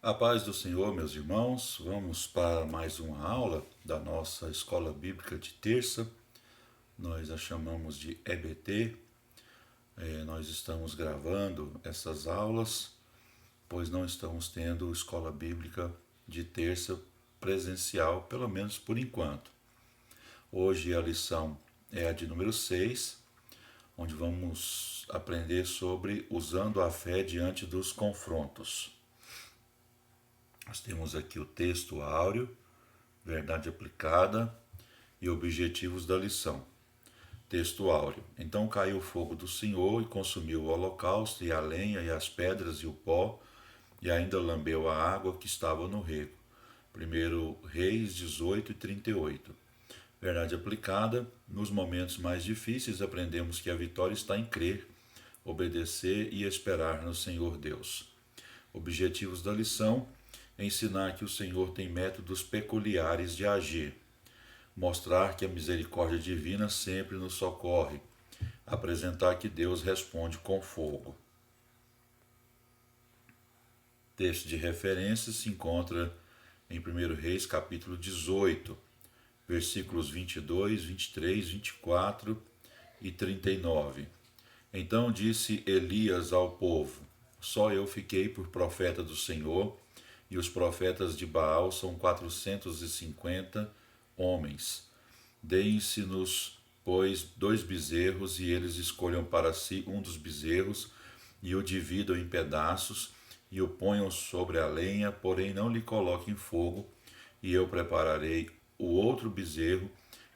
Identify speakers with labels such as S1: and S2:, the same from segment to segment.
S1: A paz do Senhor, meus irmãos, vamos para mais uma aula da nossa Escola Bíblica de Terça. Nós a chamamos de EBT. Nós estamos gravando essas aulas, pois não estamos tendo Escola Bíblica de Terça presencial, pelo menos por enquanto. Hoje a lição é a de número 6, onde vamos aprender sobre usando a fé diante dos confrontos. Nós temos aqui o texto áureo, verdade aplicada e objetivos da lição. Texto áureo. Então caiu o fogo do Senhor e consumiu o holocausto e a lenha e as pedras e o pó, e ainda lambeu a água que estava no rego. 1 Reis 18 e 38. Verdade aplicada. Nos momentos mais difíceis aprendemos que a vitória está em crer, obedecer e esperar no Senhor Deus. Objetivos da lição: ensinar que o Senhor tem métodos peculiares de agir, mostrar que a misericórdia divina sempre nos socorre, apresentar que Deus responde com fogo. Texto de referência se encontra em 1 Reis capítulo 18, versículos 22, 23, 24 e 39. Então disse Elias ao povo: só eu fiquei por profeta do Senhor, e os profetas de Baal são 450 homens. Deem-se-nos, pois, 2 bezerros, e eles escolham para si um dos bezerros, e o dividam em pedaços, e o ponham sobre a lenha, porém não lhe coloquem fogo, e eu prepararei o outro bezerro,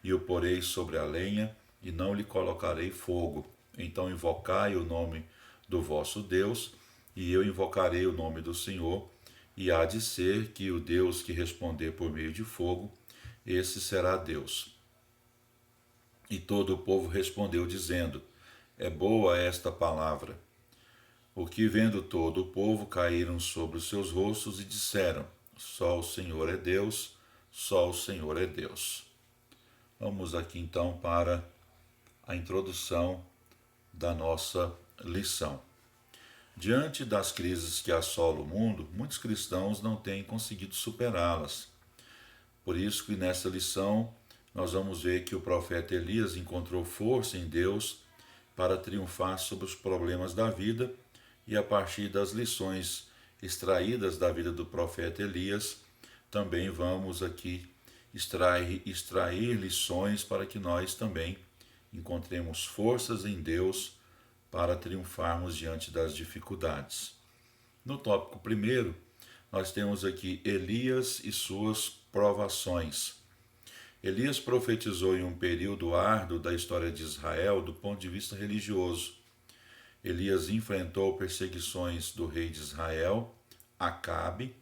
S1: e o porei sobre a lenha, e não lhe colocarei fogo. Então invocai o nome do vosso Deus, e eu invocarei o nome do Senhor, e há de ser que o Deus que responder por meio de fogo, esse será Deus. E todo o povo respondeu, dizendo: é boa esta palavra. O que vendo todo o povo, caíram sobre os seus rostos e disseram: só o Senhor é Deus, só o Senhor é Deus. Vamos aqui então para a introdução da nossa lição. Diante das crises que assolam o mundo, muitos cristãos não têm conseguido superá-las. Por isso que nessa lição nós vamos ver que o profeta Elias encontrou força em Deus para triunfar sobre os problemas da vida, e a partir das lições extraídas da vida do profeta Elias, também vamos aqui extrair lições para que nós também encontremos forças em Deus para triunfarmos diante das dificuldades. No tópico primeiro, nós temos aqui Elias e suas provações. Elias profetizou em um período árduo da história de Israel do ponto de vista religioso. Elias enfrentou perseguições do rei de Israel, Acabe,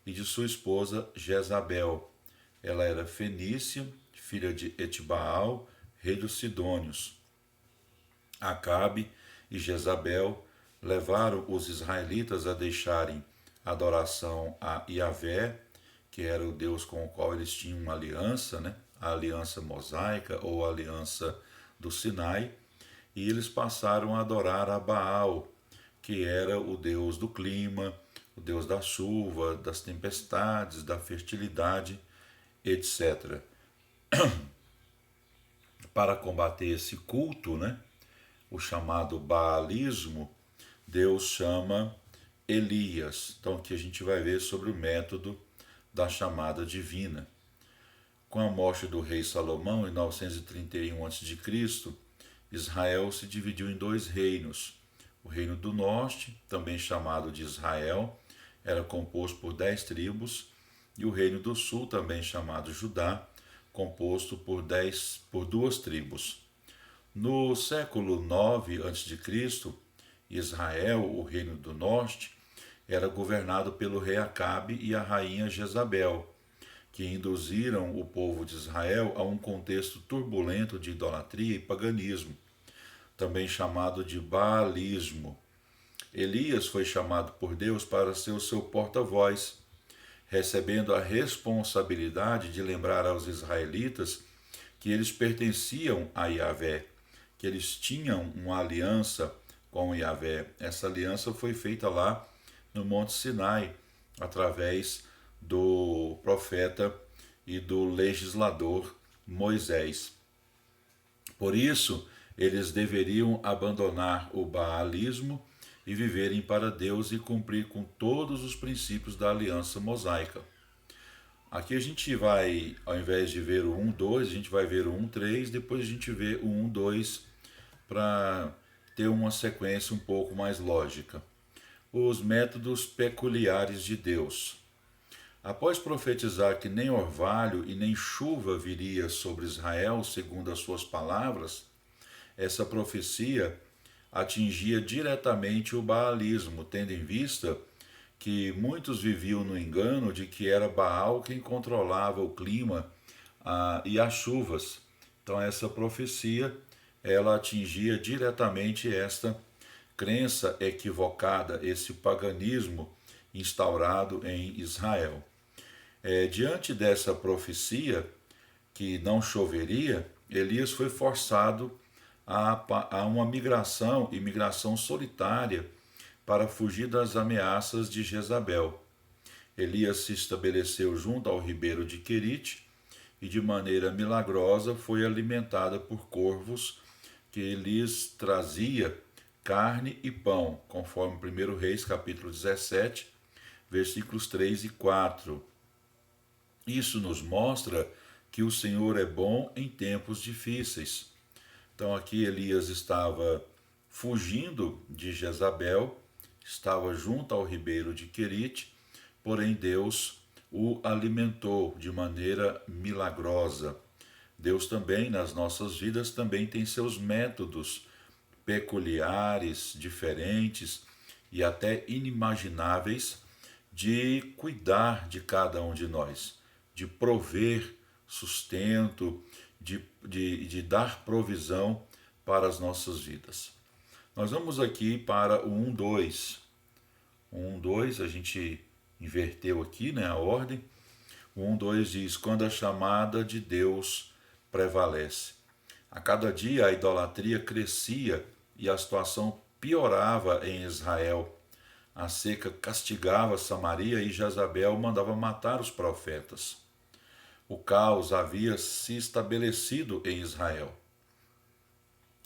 S1: e de sua esposa Jezabel. Ela era fenícia, filha de Etbaal, rei dos Sidônios. Acabe e Jezabel levaram os israelitas a deixarem a adoração a Yahvé, que era o Deus com o qual eles tinham uma aliança, a aliança mosaica ou a aliança do Sinai, e eles passaram a adorar a Baal, que era o Deus do clima, o Deus da chuva, das tempestades, da fertilidade, etc. Para combater esse culto, o chamado baalismo, Deus chama Elias. Então aqui a gente vai ver sobre o método da chamada divina. Com a morte do rei Salomão em 931 a.C., Israel se dividiu em 2 reinos. O reino do norte, também chamado de Israel, era composto por 10 tribos, e o reino do sul, também chamado Judá, composto por 2 tribos. No século 9 a.C., Israel, o reino do norte, era governado pelo rei Acabe e a rainha Jezabel, que induziram o povo de Israel a um contexto turbulento de idolatria e paganismo, também chamado de baalismo. Elias foi chamado por Deus para ser o seu porta-voz, recebendo a responsabilidade de lembrar aos israelitas que eles pertenciam a Yahvé, que eles tinham uma aliança com Yahvé. Essa aliança foi feita lá no Monte Sinai, através do profeta e do legislador Moisés. Por isso, eles deveriam abandonar o baalismo e viverem para Deus e cumprir com todos os princípios da aliança mosaica. Aqui a gente vai, ao invés de ver o 1, 2, a gente vai ver o 1, 3, depois a gente vê o 1, 2 para ter uma sequência um pouco mais lógica. Os métodos peculiares de Deus. Após profetizar que nem orvalho e nem chuva viria sobre Israel, segundo as suas palavras, essa profecia atingia diretamente o baalismo, tendo em vista que muitos viviam no engano de que era Baal quem controlava o clima e as chuvas. Então essa profecia ela atingia diretamente esta crença equivocada, esse paganismo instaurado em Israel. Diante dessa profecia que não choveria, Elias foi forçado a uma migração solitária para fugir das ameaças de Jezabel. Elias se estabeleceu junto ao ribeiro de Querite e de maneira milagrosa foi alimentada por corvos que lhes trazia carne e pão, conforme 1 Reis capítulo 17, versículos 3 e 4. Isso nos mostra que o Senhor é bom em tempos difíceis. Então aqui Elias estava fugindo de Jezabel, estava junto ao ribeiro de Querite, porém Deus o alimentou de maneira milagrosa. Deus também, nas nossas vidas, também tem seus métodos peculiares, diferentes e até inimagináveis de cuidar de cada um de nós, de prover sustento, de dar provisão para as nossas vidas. Nós vamos aqui para o 1.2. O 1.2 a gente inverteu aqui, né, a ordem. O 1.2 diz: quando a chamada de Deus prevalece. A cada dia a idolatria crescia e a situação piorava em Israel. A seca castigava Samaria e Jezabel mandava matar os profetas. O caos havia se estabelecido em Israel.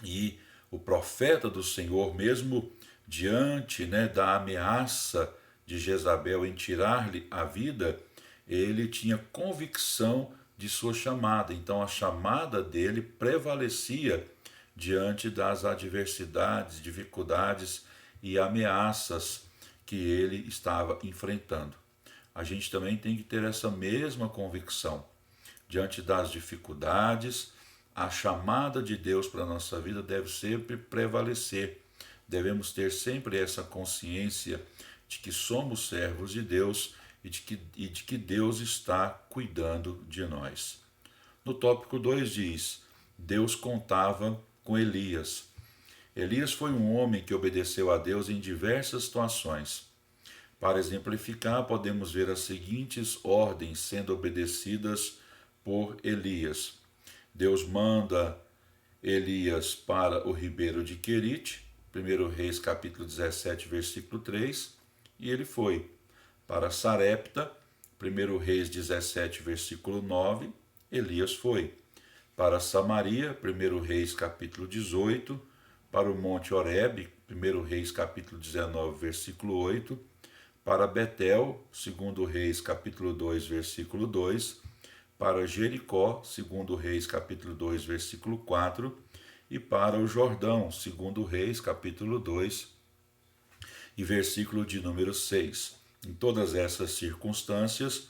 S1: E o profeta do Senhor, mesmo diante da ameaça de Jezabel em tirar-lhe a vida, ele tinha convicção de sua chamada. Então a chamada dele prevalecia diante das adversidades, dificuldades e ameaças que ele estava enfrentando. A gente também tem que ter essa mesma convicção. Diante das dificuldades, a chamada de Deus para a nossa vida deve sempre prevalecer. Devemos ter sempre essa consciência de que somos servos de Deus e de que Deus está cuidando de nós. No tópico 2 diz: Deus contava com Elias. Elias foi um homem que obedeceu a Deus em diversas situações. Para exemplificar, podemos ver as seguintes ordens sendo obedecidas por Elias. Deus manda Elias para o ribeiro de Querite, 1 Reis capítulo 17, versículo 3, e ele foi. Para Sarepta, 1 Reis 17, versículo 9, Elias foi. Para Samaria, 1 Reis capítulo 18, para o Monte Horebe, 1 Reis capítulo 19, versículo 8, para Betel, 2 Reis capítulo 2, versículo 2, para Jericó, 2 Reis capítulo 2, versículo 4, e para o Jordão, 2 Reis capítulo 2 e versículo de número 6. Em todas essas circunstâncias,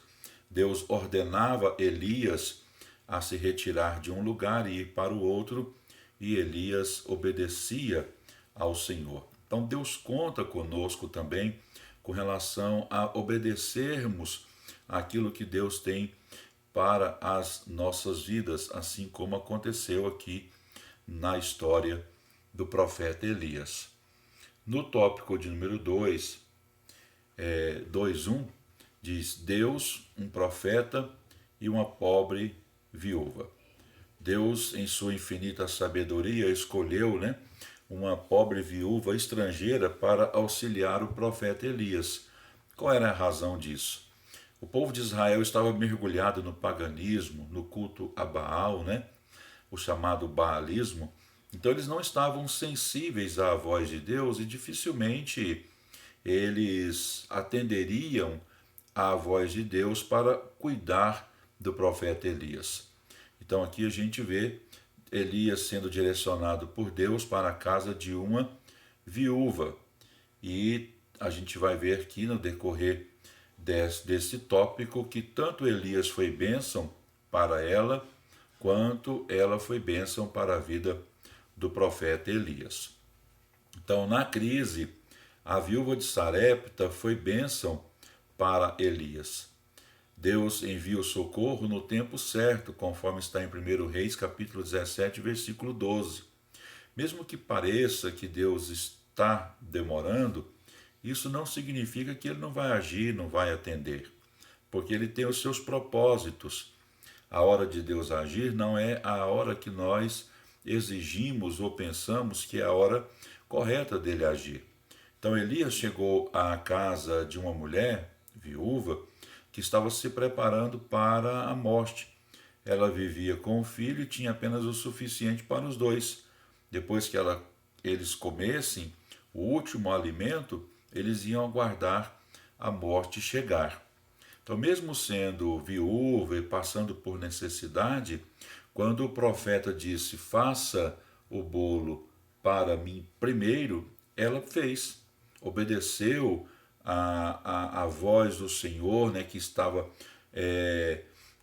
S1: Deus ordenava Elias a se retirar de um lugar e ir para o outro, e Elias obedecia ao Senhor. Então Deus conta conosco também com relação a obedecermos aquilo que Deus tem para as nossas vidas, assim como aconteceu aqui na história do profeta Elias. No tópico de número 2, 2.1, diz: Deus, um profeta e uma pobre viúva. Deus, em sua infinita sabedoria, escolheu uma pobre viúva estrangeira para auxiliar o profeta Elias, Qual era a razão disso? O povo de Israel estava mergulhado no paganismo, no culto a Baal, né? O chamado baalismo. Então eles não estavam sensíveis à voz de Deus e dificilmente eles atenderiam à voz de Deus para cuidar do profeta Elias. Então aqui a gente vê Elias sendo direcionado por Deus para a casa de uma viúva. E a gente vai ver aqui no decorrer desse tópico que tanto Elias foi bênção para ela, quanto ela foi bênção para a vida do profeta Elias. Então, na crise, a viúva de Sarepta foi bênção para Elias. Deus envia o socorro no tempo certo, conforme está em 1 Reis, capítulo 17, versículo 12. Mesmo que pareça que Deus está demorando, isso não significa que ele não vai agir, não vai atender, porque ele tem os seus propósitos. A hora de Deus agir não é a hora que nós exigimos ou pensamos que é a hora correta dele agir. Então Elias chegou à casa de uma mulher viúva que estava se preparando para a morte. Ela vivia com o filho e tinha apenas o suficiente para os dois. Depois que eles comessem o último alimento, eles iam aguardar a morte chegar. Então, mesmo sendo viúva e passando por necessidade, quando o profeta disse: faça o bolo para mim primeiro, ela fez, obedeceu a voz do Senhor, né, que estava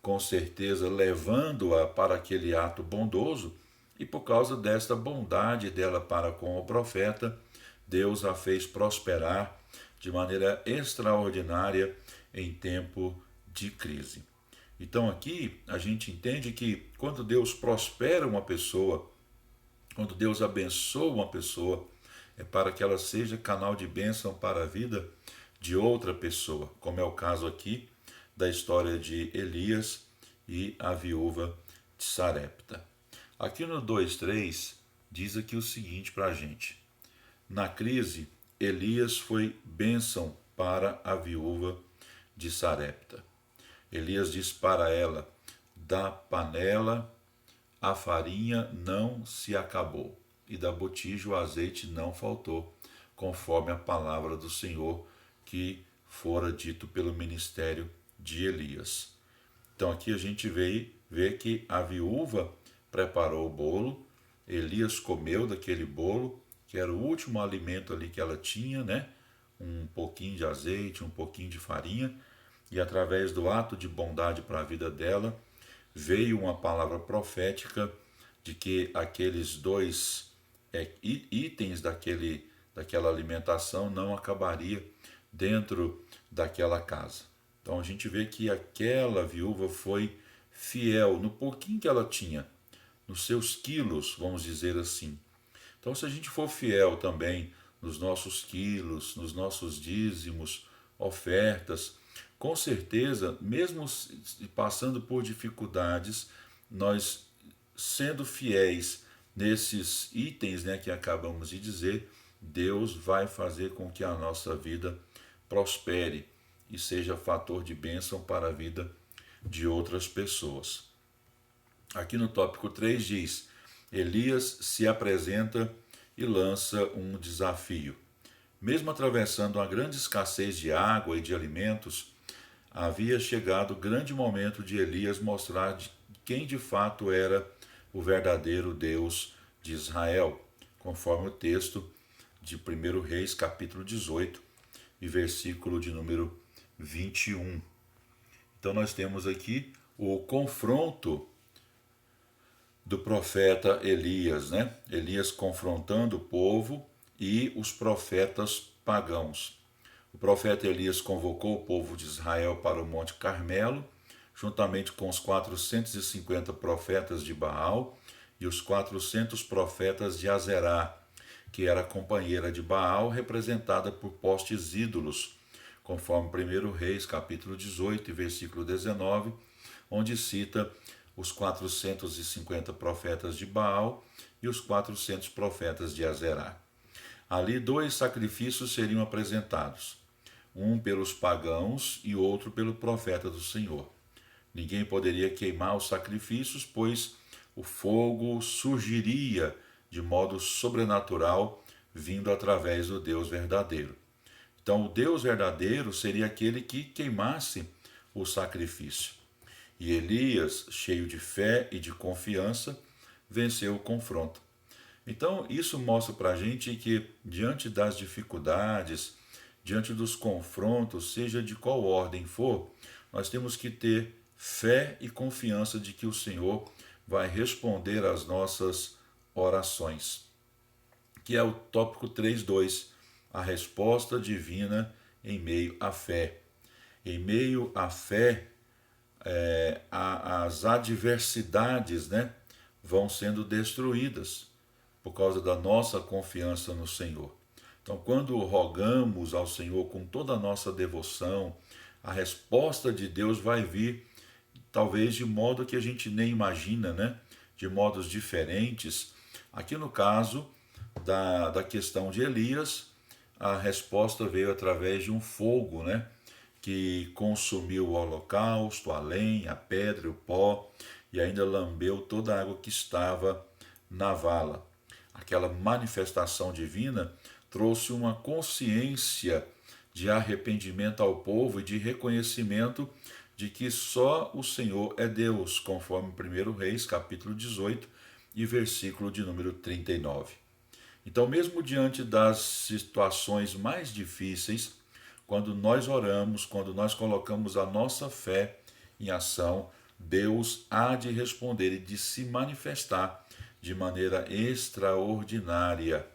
S1: com certeza levando-a para aquele ato bondoso, e por causa desta bondade dela para com o profeta, Deus a fez prosperar de maneira extraordinária em tempo de crise. Então aqui a gente entende que quando Deus prospera uma pessoa, quando Deus abençoa uma pessoa, é para que ela seja canal de bênção para a vida de outra pessoa, como é o caso aqui da história de Elias e a viúva de Sarepta. Aqui no 2:3 diz aqui o seguinte para a gente: na crise, Elias foi bênção para a viúva de Sarepta. Elias diz para ela: da panela a farinha não se acabou, e da botija o azeite não faltou, conforme a palavra do Senhor que fora dito pelo ministério de Elias. Então aqui a gente vê que a viúva preparou o bolo, Elias comeu daquele bolo, que era o último alimento ali que ela tinha, né? Um pouquinho de azeite, um pouquinho de farinha, e através do ato de bondade para a vida dela, veio uma palavra profética de que aqueles dois itens daquela alimentação não acabaria dentro daquela casa. Então a gente vê que aquela viúva foi fiel no pouquinho que ela tinha, nos seus quilos, vamos dizer assim. Então, se a gente for fiel também nos nossos quilos, nos nossos dízimos, ofertas, com certeza, mesmo passando por dificuldades, nós sendo fiéis nesses itens, né, que acabamos de dizer, Deus vai fazer com que a nossa vida prospere e seja fator de bênção para a vida de outras pessoas. Aqui no tópico 3 diz: Elias se apresenta e lança um desafio. Mesmo atravessando uma grande escassez de água e de alimentos, havia chegado o grande momento de Elias mostrar quem de fato era o verdadeiro Deus de Israel, conforme o texto de 1 Reis, capítulo 18, e versículo de número 21. Então nós temos aqui o confronto do profeta Elias, né? Elias confrontando o povo e os profetas pagãos. O profeta Elias convocou o povo de Israel para o Monte Carmelo, juntamente com os 450 profetas de Baal e os 400 profetas de Azerá, que era a companheira de Baal, representada por postes ídolos, conforme 1 Reis, capítulo 18, versículo 19, onde cita os 450 profetas de Baal e os 400 profetas de Azerá. Ali 2 sacrifícios seriam apresentados: um pelos pagãos e outro pelo profeta do Senhor. Ninguém poderia queimar os sacrifícios, pois o fogo surgiria de modo sobrenatural, vindo através do Deus verdadeiro. Então, o Deus verdadeiro seria aquele que queimasse o sacrifício. E Elias, cheio de fé e de confiança, venceu o confronto. Então, isso mostra para a gente que, diante das dificuldades, diante dos confrontos, seja de qual ordem for, nós temos que ter fé e confiança de que o Senhor vai responder às nossas orações, que é o tópico 3.2, a resposta divina em meio à fé. Em meio à fé, as adversidades, né, vão sendo destruídas por causa da nossa confiança no Senhor. Então, quando rogamos ao Senhor com toda a nossa devoção, a resposta de Deus vai vir, talvez de modo que a gente nem imagina, né? De modos diferentes. Aqui no caso da questão de Elias, a resposta veio através de um fogo, né? Que consumiu o holocausto, a lenha, a pedra, o pó, e ainda lambeu toda a água que estava na vala. Aquela manifestação divina trouxe uma consciência de arrependimento ao povo e de reconhecimento de que só o Senhor é Deus, conforme 1 Reis, capítulo 18 e versículo de número 39. Então, mesmo diante das situações mais difíceis, quando nós oramos, quando nós colocamos a nossa fé em ação, Deus há de responder e de se manifestar de maneira extraordinária,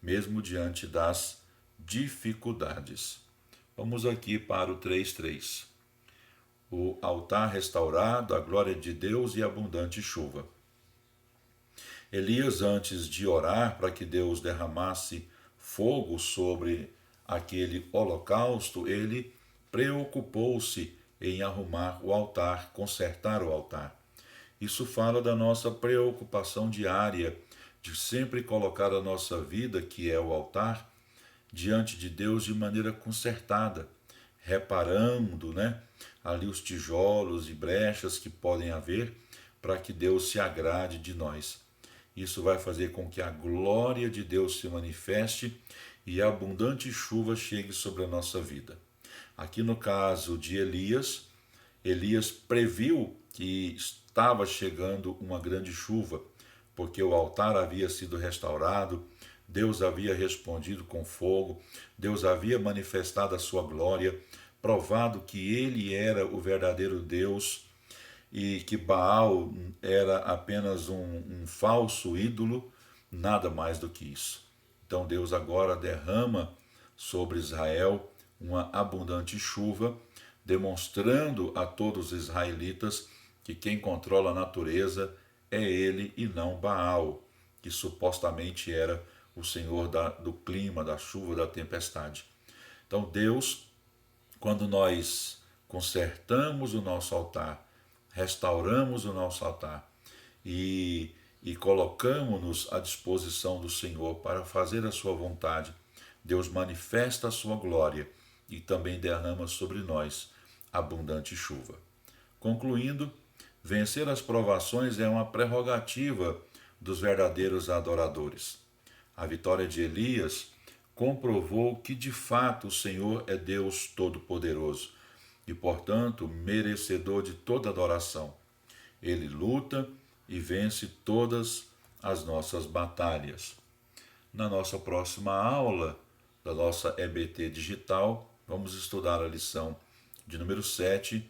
S1: mesmo diante das dificuldades. Vamos aqui para o 3.3. O altar restaurado, a glória de Deus e abundante chuva. Elias, antes de orar para que Deus derramasse fogo sobre aquele holocausto, ele preocupou-se em arrumar o altar, consertar o altar. Isso fala da nossa preocupação diária, de sempre colocar a nossa vida, que é o altar, diante de Deus de maneira consertada, reparando, né, ali os tijolos e brechas que podem haver, para que Deus se agrade de nós. Isso vai fazer com que a glória de Deus se manifeste e a abundante chuva chegue sobre a nossa vida. Aqui no caso de Elias, Elias previu que estava chegando uma grande chuva, porque o altar havia sido restaurado, Deus havia respondido com fogo, Deus havia manifestado a sua glória, provado que ele era o verdadeiro Deus e que Baal era apenas um falso ídolo, nada mais do que isso. Então Deus agora derrama sobre Israel uma abundante chuva, demonstrando a todos os israelitas que quem controla a natureza é ele e não Baal, que supostamente era o senhor do clima, da chuva, da tempestade. Então Deus, quando nós consertamos o nosso altar, restauramos o nosso altar e colocamos-nos à disposição do Senhor para fazer a sua vontade, Deus manifesta a sua glória e também derrama sobre nós abundante chuva. Concluindo, vencer as provações é uma prerrogativa dos verdadeiros adoradores. A vitória de Elias comprovou que de fato o Senhor é Deus Todo-Poderoso e, portanto, merecedor de toda adoração. Ele luta e vence todas as nossas batalhas. Na nossa próxima aula da nossa EBT Digital, vamos estudar a lição de número 7,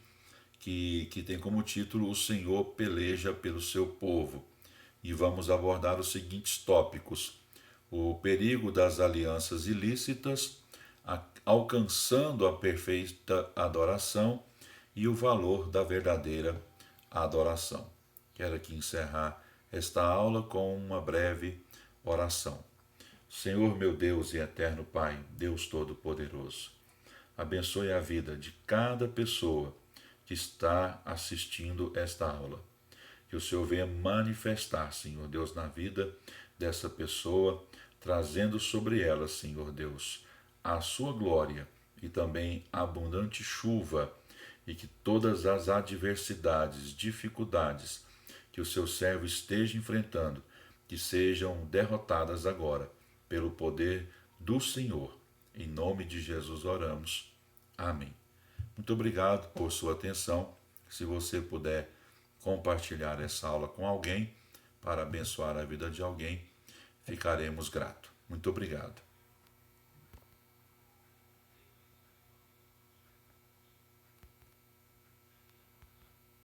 S1: que tem como título O Senhor peleja pelo seu povo. E vamos abordar os seguintes tópicos: o perigo das alianças ilícitas, alcançando a perfeita adoração e o valor da verdadeira adoração. Quero aqui encerrar esta aula com uma breve oração. Senhor meu Deus e eterno Pai, Deus Todo-Poderoso, abençoe a vida de cada pessoa que está assistindo esta aula. Que o Senhor venha manifestar, Senhor Deus, na vida dessa pessoa, trazendo sobre ela, Senhor Deus, a sua glória e também abundante chuva, e que todas as adversidades, dificuldades que o seu servo esteja enfrentando, que sejam derrotadas agora, pelo poder do Senhor. Em nome de Jesus oramos. Amém. Muito obrigado por sua atenção. Se você puder compartilhar essa aula com alguém, para abençoar a vida de alguém, ficaremos gratos. Muito obrigado.